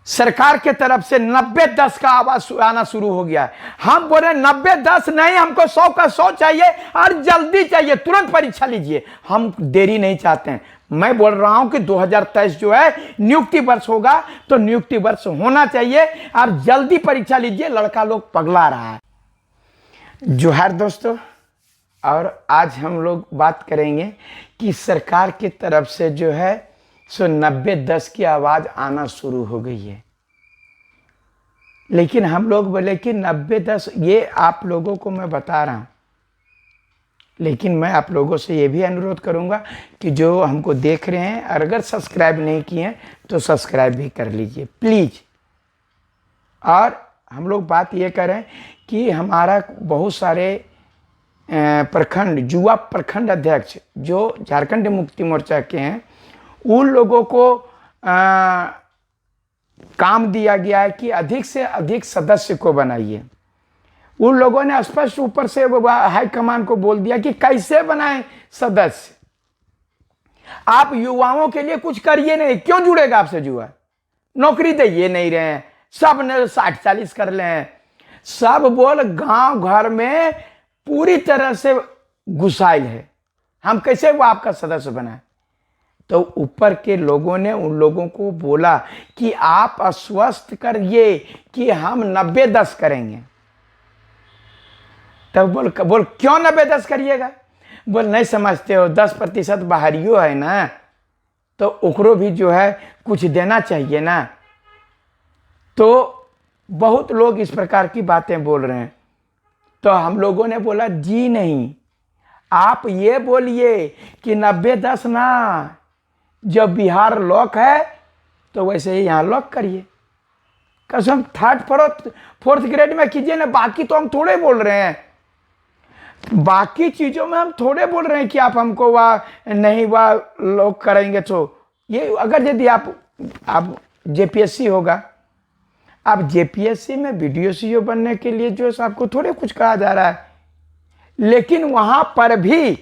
सरकार के तरफ से 90-10 का आवाज आना शुरू हो गया है। हम बोले 90-10 नहीं, हमको 100 का 100 चाहिए और जल्दी चाहिए, तुरंत परीक्षा लीजिए, हम देरी नहीं चाहते हैं। मैं बोल रहा हूं कि 2023 जो है नियुक्ति वर्ष होगा, तो नियुक्ति वर्ष होना चाहिए और जल्दी परीक्षा लीजिए, लड़का लोग पगला रहा है। जोहार दोस्तों, और आज हम लोग बात करेंगे कि सरकार की तरफ से जो है सो 90-10 की आवाज आना शुरू हो गई है। लेकिन हम लोग बोले कि 90-10 ये आप लोगों को मैं बता रहा हूं, लेकिन मैं आप लोगों से ये भी अनुरोध करूंगा कि जो हमको देख रहे हैं और अगर सब्सक्राइब नहीं किए हैं तो सब्सक्राइब भी कर लीजिए प्लीज। और हम लोग बात ये करें कि हमारा बहुत सारे प्रखंड युवा प्रखंड अध्यक्ष जो झारखंड मुक्ति मोर्चा के हैं, उन लोगों को काम दिया गया है कि अधिक से अधिक सदस्य को बनाइए। उन लोगों ने स्पष्ट ऊपर से हाईकमान को बोल दिया कि कैसे बनाएं सदस्य। आप युवाओं के लिए कुछ करिए नहीं, क्यों जुड़ेगा आपसे युवा? नौकरी दे ये नहीं रहे हैं, सब ने 60-40 कर ले हैं, सब बोल गांव घर में पूरी तरह से घुसाइल है, हम कैसे वो आपका सदस्य बनाए? तो ऊपर के लोगों ने उन लोगों को बोला कि आप आश्वस्त करिए कि हम 90-10 करेंगे। तब बोल क्यों 90-10 करिएगा? बोल नहीं समझते हो, 10% बाहरियो है ना, तो ओकरो भी जो है कुछ देना चाहिए ना। तो बहुत लोग इस प्रकार की बातें बोल रहे हैं। तो हम लोगों ने बोला जी नहीं, आप ये बोलिए कि 90-10 ना, जब बिहार लॉक है तो वैसे ही यहाँ लॉक करिए। कसम 3rd-4th ग्रेड में कीजिए ना, बाकी तो हम थोड़े बोल रहे हैं, बाकी चीजों में हम थोड़े बोल रहे हैं कि आप हमको वह नहीं वह लॉक करेंगे। तो ये अगर यदि आप जेपीएससी होगा, आप जेपीएससी में वीडियो बनने के लिए जो है आपको थोड़े कुछ कहा जा रहा है, लेकिन वहां पर भी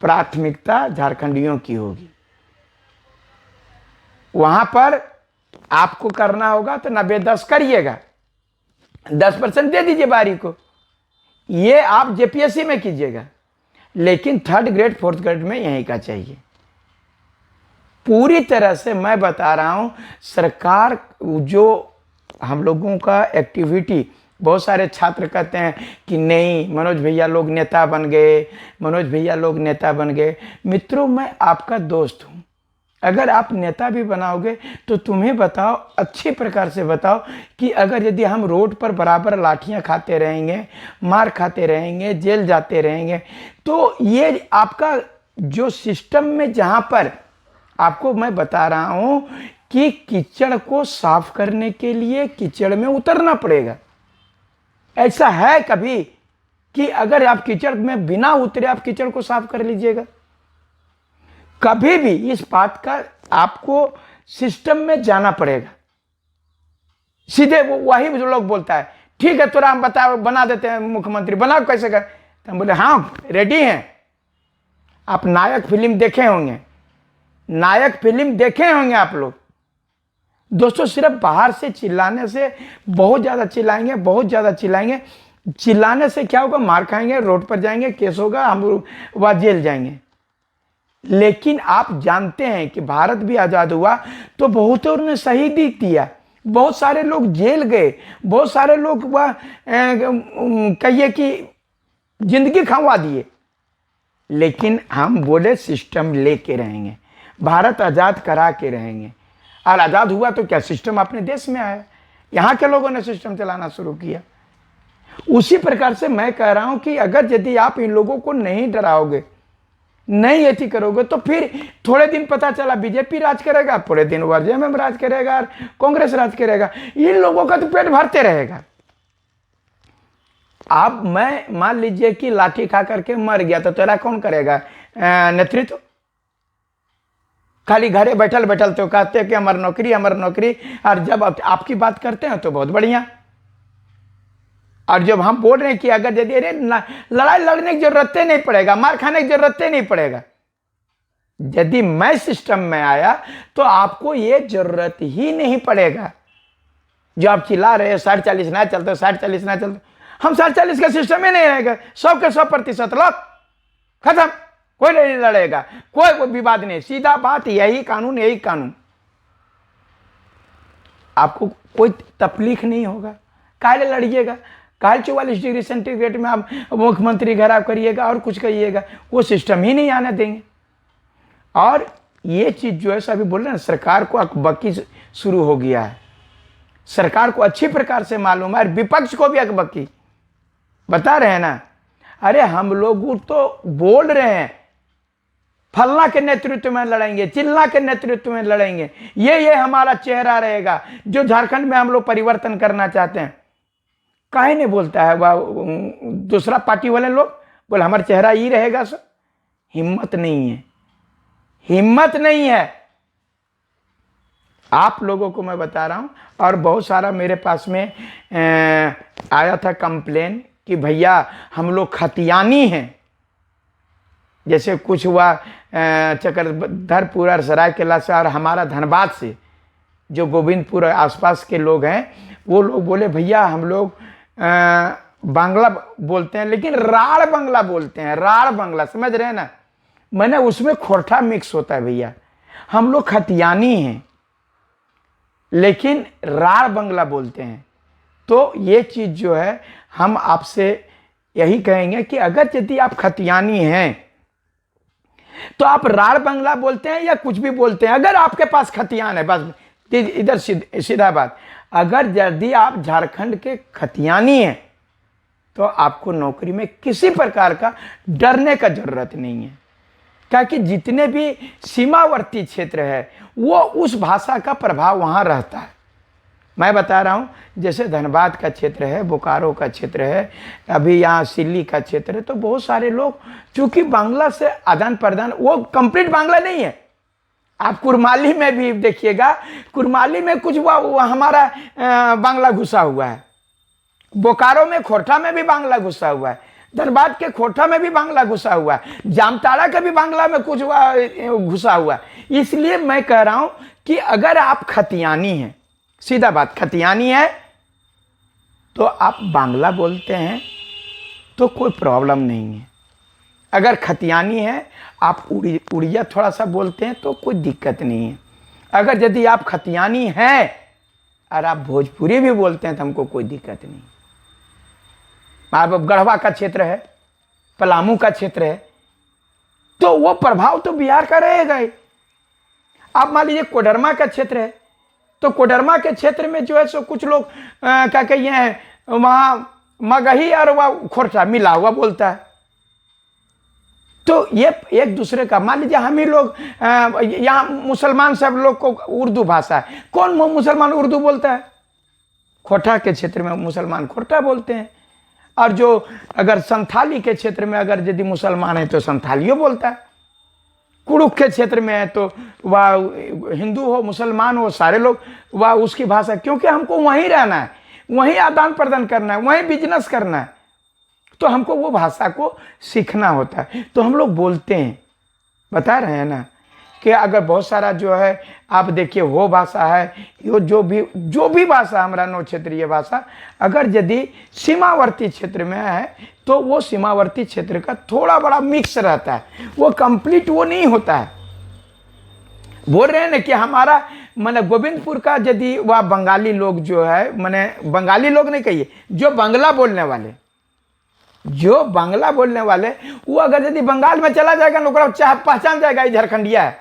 प्राथमिकता झारखंडियों की होगी। वहां पर आपको करना होगा तो 90-10 करिएगा, 10% दे दीजिए बारी को, ये आप जेपीएससी में कीजिएगा, लेकिन 3rd ग्रेड 4th ग्रेड में यहीं का चाहिए। पूरी तरह से मैं बता रहा हूं, सरकार जो हम लोगों का एक्टिविटी, बहुत सारे छात्र कहते हैं कि नहीं मनोज भैया लोग नेता बन गए, मनोज भैया लोग नेता बन गए। मित्रों, मैं आपका दोस्त हूं, अगर आप नेता भी बनाओगे तो तुम्हें बताओ, अच्छी प्रकार से बताओ कि अगर यदि हम रोड पर बराबर लाठियां खाते रहेंगे, मार खाते रहेंगे, जेल जाते रहेंगे, तो ये आपका जो सिस्टम में, जहां पर आपको मैं बता रहा हूं कि कीचड़ को साफ करने के लिए कीचड़ में उतरना पड़ेगा। ऐसा है कभी कि अगर आप कीचड़ में बिना उतरे आप कीचड़ को साफ कर लीजिएगा? कभी भी इस बात का आपको सिस्टम में जाना पड़ेगा। सीधे वही जो लोग बोलता है ठीक है तोरा हम बताओ, बना देते हैं मुख्यमंत्री, बनाओ कैसे कर? तो हम बोले हाँ रेडी हैं। आप नायक फिल्म देखे होंगे, नायक फिल्म देखे होंगे आप लोग। दोस्तों, सिर्फ बाहर से चिल्लाने से, बहुत ज्यादा चिल्लाएंगे, बहुत ज्यादा चिल्लाएंगे, चिल्लाने से क्या होगा? मार खाएंगे, रोड पर जाएंगे, केस होगा, हम वह जेल जाएंगे। लेकिन आप जानते हैं कि भारत भी आजाद हुआ तो बहुतों ने शहीदी दिया, बहुत सारे लोग जेल गए, बहुत सारे लोग वह कहिए कि जिंदगी खंवा दिए। लेकिन हम बोले सिस्टम लेके रहेंगे, भारत आजाद करा के रहेंगे। और आजाद हुआ तो क्या सिस्टम अपने देश में आया, यहाँ के लोगों ने सिस्टम चलाना शुरू किया। उसी प्रकार से मैं कह रहा हूं कि अगर यदि आप इन लोगों को नहीं डराओगे, नहीं ऐसी करोगे, तो फिर थोड़े दिन पता चला बीजेपी राज करेगा, पूरे दिन जेएमएम राज करेगा और कांग्रेस राज करेगा, इन लोगों का तो पेट भरते रहेगा। अब मैं मान लीजिए कि लाठी खा करके मर गया तो तेरा कौन करेगा नेतृत्व? खाली घरे बैठल बैठल तो कहते हैं कि हमारी नौकरी, हमारी नौकरी, और जब आपकी बात करते हैं तो बहुत बढ़िया। और जब हम बोल रहे हैं कि अगर यदि लड़ाई लड़ने की जरूरत नहीं पड़ेगा, मार खाने की जरूरत नहीं पड़ेगा, यदि मैं सिस्टम में आया तो आपको ये जरूरत ही नहीं पड़ेगा। जो आप चिल्ला रहे हो 60-40 ना चलते, 60-40 ना चलते, हम 60-40 का सिस्टम ही नहीं रहेगा। 100 के 100% लोग खत्म, कोई नहीं लड़ेगा, कोई विवाद नहीं, सीधा बात, यही कानून, यही कानून। आपको कोई तकलीफ नहीं होगा, काहे लड़िएगा, काहे 44 डिग्री सेंटीग्रेड में आप मुख्यमंत्री घेराव करिएगा और कुछ करिएगा, वो सिस्टम ही नहीं आने देंगे। और ये चीज जो है सभी बोल रहे हैं, सरकार को अकबकी शुरू हो गया है, सरकार को अच्छी प्रकार से मालूम है, और विपक्ष को भी अकबकी बता रहे हैं ना। अरे हम लोग तो बोल रहे हैं फलना के नेतृत्व में लड़ेंगे, चिल्ला के नेतृत्व में लड़ेंगे, ये हमारा चेहरा रहेगा, जो झारखंड में हम लोग परिवर्तन करना चाहते हैं। काहे नहीं बोलता है वह दूसरा पार्टी वाले लोग, बोले हमारा चेहरा ही रहेगा। सर हिम्मत नहीं है, हिम्मत नहीं है। आप लोगों को मैं बता रहा हूं, और बहुत सारा मेरे पास में आया था कंप्लेन कि भैया हम लोग खतियानी हैं। जैसे कुछ हुआ चक्रधरपुर और सरायकेला से और हमारा धनबाद से, जो गोविंदपुर आसपास के लोग हैं, वो लोग बोले भैया हम लोग बांग्ला बोलते हैं, लेकिन राड़ बांग्ला बोलते हैं, राड़ बांग्ला, समझ रहे हैं ना। मैंने उसमें खोरठा मिक्स होता है भैया, हम लोग खतियानी हैं लेकिन राड़ बांग्ला बोलते हैं। तो ये चीज जो है हम आपसे यही कहेंगे कि अगर यदि आप खतियानी हैं तो आप राड़ बांग्ला बोलते हैं या कुछ भी बोलते हैं, अगर आपके पास खतियान है, बस इधर सीधा बात, अगर यदि आप झारखंड के खतियानी हैं तो आपको नौकरी में किसी प्रकार का डरने का जरूरत नहीं है, क्योंकि जितने भी सीमावर्ती क्षेत्र है वो उस भाषा का प्रभाव वहाँ रहता है। मैं बता रहा हूँ, जैसे धनबाद का क्षेत्र है, बोकारो का क्षेत्र है, अभी यहाँ सिल्ली का क्षेत्र है, तो बहुत सारे लोग चूंकि बांग्ला से आदान प्रदान, वो कंप्लीट बांग्ला नहीं है। आप कुरमाली में भी देखिएगा, कुरमाली में कुछ वो हमारा बांग्ला घुसा हुआ है, बोकारो में खोरठा में भी बांग्ला घुसा हुआ है, धनबाद के खोरठा में भी बांग्ला घुसा हुआ है, जामताड़ा का भी बांग्ला में कुछ घुसा हुआ है। इसलिए मैं कह रहा हूं कि अगर आप खतियानी हैं, सीधा बात खतियानी है, तो आप बांग्ला बोलते हैं तो कोई प्रॉब्लम नहीं है। अगर खतियानी है, आप उड़िया थोड़ा सा बोलते हैं तो कोई दिक्कत नहीं है। अगर यदि आप खतियानी हैं और आप भोजपुरी भी बोलते हैं तो हमको कोई दिक्कत नहीं। आप गढ़वा का क्षेत्र है, पलामू का क्षेत्र है, तो वो प्रभाव तो बिहार का रहेगा ही। आप मान लीजिए कोडरमा का क्षेत्र है, तो कोडरमा के क्षेत्र में जो है सो कुछ लोग क्या कहिए हैं, वहाँ मगही और वह खोरठा मिला हुआ बोलता है। तो ये एक दूसरे का, मान लीजिए हम ही लोग यहाँ मुसलमान सब लोग को उर्दू भाषा है, कौन मुसलमान उर्दू बोलता है? खोरठा के क्षेत्र में मुसलमान खोरठा बोलते हैं, और जो अगर संथाली के क्षेत्र में अगर यदि मुसलमान है तो संथालियों बोलता है। कुड़ुक के क्षेत्र में है तो वह हिंदू हो मुसलमान हो सारे लोग वह उसकी भाषा, क्योंकि हमको वहीं रहना है, वहीं आदान प्रदान करना है, वहीं बिजनेस करना है, तो हमको वो भाषा को सीखना होता है, तो हम लोग बोलते हैं। बता रहे हैं ना कि अगर बहुत सारा जो है आप देखिए वो भाषा है, यो जो भी भाषा हमारा नौ क्षेत्रीय भाषा अगर यदि सीमावर्ती क्षेत्र में है तो वो सीमावर्ती क्षेत्र का थोड़ा बड़ा मिक्स रहता है, वो कंप्लीट वो नहीं होता है। बोल रहे हैं ना कि हमारा मैंने गोविंदपुर का यदि वह बंगाली लोग जो है, मैंने बंगाली लोग नहीं कहिए, जो बांग्ला बोलने वाले, जो बांग्ला बोलने वाले, वो अगर यदि बंगाल में चला जाएगा ना चाहे पहचान जाएगा ये झारखंडिया है,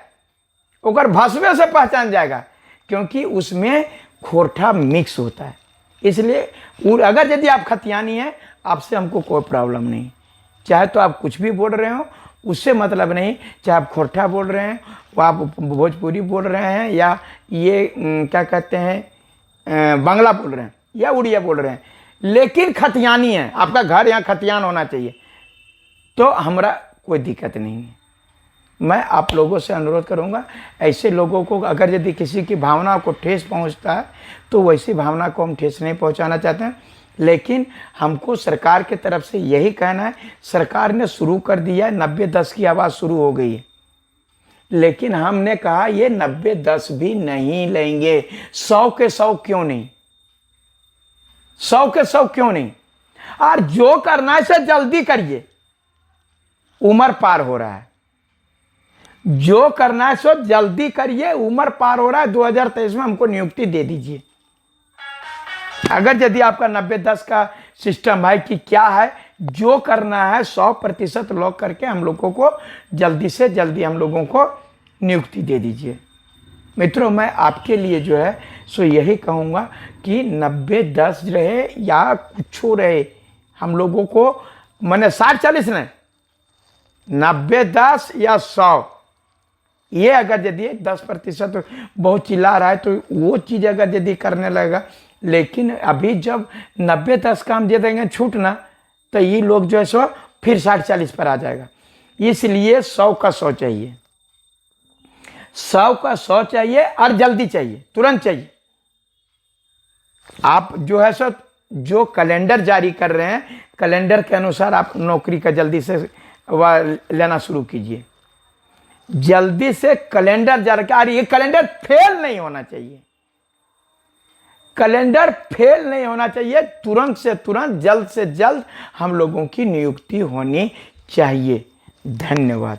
ओकर भाषा से पहचान जाएगा, क्योंकि उसमें खोरठा मिक्स होता है। इसलिए अगर यदि आप खतियानी हैं, आपसे हमको कोई प्रॉब्लम नहीं, चाहे तो आप कुछ भी बोल रहे हो उससे मतलब नहीं, चाहे आप खोरठा बोल रहे हैं, वो आप भोजपुरी बोल रहे हैं, या ये क्या कहते हैं बांग्ला बोल रहे हैं या उड़िया बोल रहे हैं, लेकिन खतियानी है, आपका घर यहाँ खतियान होना चाहिए, तो हमारा कोई दिक्कत नहीं है। मैं आप लोगों से अनुरोध करूंगा, ऐसे लोगों को अगर यदि किसी की भावना को ठेस पहुंचता है तो वैसी भावना को हम ठेस नहीं पहुंचाना चाहते हैं, लेकिन हमको सरकार की तरफ से यही कहना है, सरकार ने शुरू कर दिया है, 90-10 की आवाज़ शुरू हो गई है। लेकिन हमने कहा ये 90-10 भी नहीं लेंगे। 100 के 100 क्यों नहीं, 100 के 100 क्यों नहीं। और जो करना है इसे जल्दी करिए, उम्र पार हो रहा है। जो करना है सो जल्दी करिए, उम्र पार हो रहा है। 2023 में हमको नियुक्ति दे दीजिए। अगर यदि आपका 90-10 का सिस्टम है कि क्या है, जो करना है 100% लॉक करके हम लोगों को जल्दी से जल्दी हम लोगों को नियुक्ति दे दीजिए। मित्रों, मैं आपके लिए जो है सो यही कहूँगा कि 90-10 रहे या कुछ रहे, हम लोगों को मैंने 60-40 नहीं, 90-10 या 100, ये अगर यदि 10% बहुत चिल्ला रहा है तो वो चीज़ अगर यदि करने लगेगा। लेकिन अभी जब 90-10 का हम दे देंगे छूट ना, तो ये लोग जो है सो फिर 60-40 पर आ जाएगा। इसलिए 100 का 100 चाहिए, 100 का 100 चाहिए और जल्दी चाहिए, तुरंत चाहिए। आप जो है सो जो कैलेंडर जारी कर रहे हैं, कैलेंडर के अनुसार आप नौकरी का जल्दी से लेना शुरू कीजिए। जल्दी से कैलेंडर जारी कर, ये कैलेंडर फेल नहीं होना चाहिए, कैलेंडर फेल नहीं होना चाहिए। तुरंत से तुरंत, जल्द से जल्द हम लोगों की नियुक्ति होनी चाहिए। धन्यवाद।